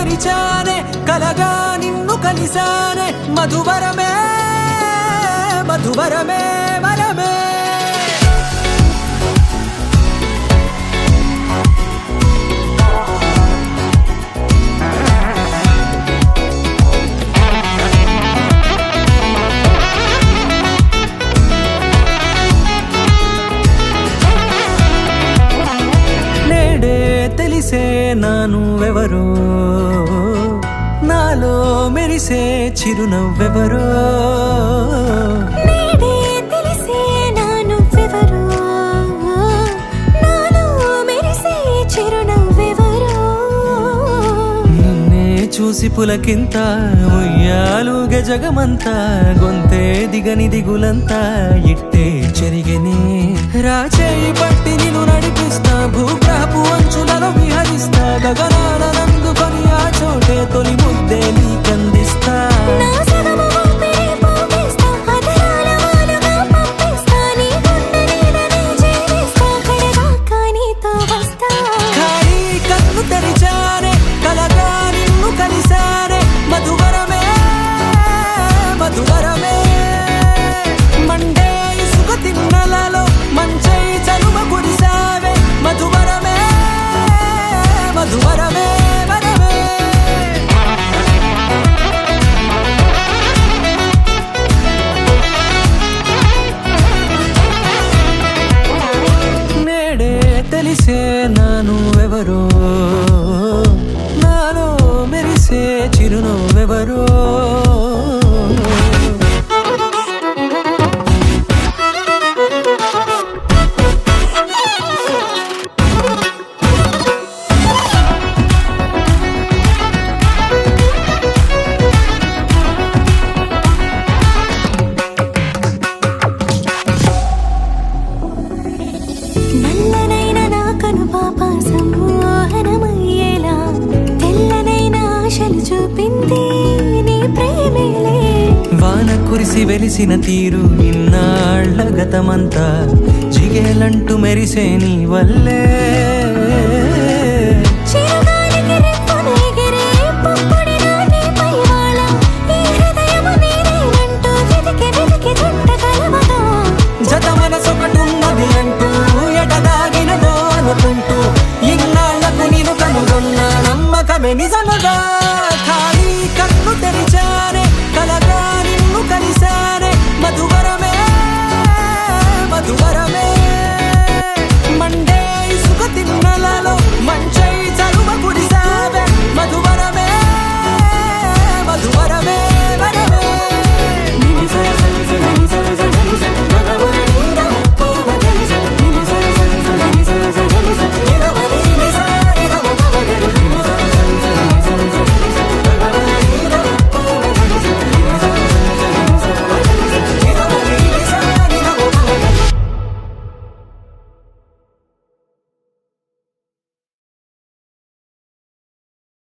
తెరిచానే కలగా నిన్ను కలిసానే మధువరమే మధువరమే వరమే తెలిసే నానువెవరో నాలో మెరిసే చిరునవ్వెవరో తెలిసే నానువెవరో నాలో మెరిసే చిరునవ్వెవరో నిన్నే చూసి పులకింత ఉయ్యాలుగ జగమంతా గొంతే దిగని దిగులంతా ఇట్టే చెరిగనే రాచేయి పట్టి నిన్ను నడిపిస్తా భూగ్రహపు అంచులలో విహరిస్తా గగనాలనందుకొని ఆ చోటే తొలి ముద్దే నీకందిస్తా నా సగము ఊపిరి పోగేస్తా అదరాల వాలుగా పంపిస్తా నీ గుండె నీడనే చేరిస్తా కడదాకా నీతో వస్తా ఖాళీ కన్ను తెరిచానే కలగా నిన్ను కలిసానే మధువరమే మధువరమే మండే ఇసుక తిన్నలలో మంచై చలువ కురిసావే మధువరమే మధువరమే వరమే నేడే తెలిసే నానువెవరో నాలో మెరిసే చిరునవ్వెవరో నల్లనైన నా కనుపాప సమ్మోహనమయ్యేలా తెల్లనైన ఆశలు చూపింది నీ ప్రేమేలే వాన కురిసి వెలిసిన తీరు ఇన్నాళ్ల గతమంతా జిగేలంటూ మెరిసే నీ వల్లే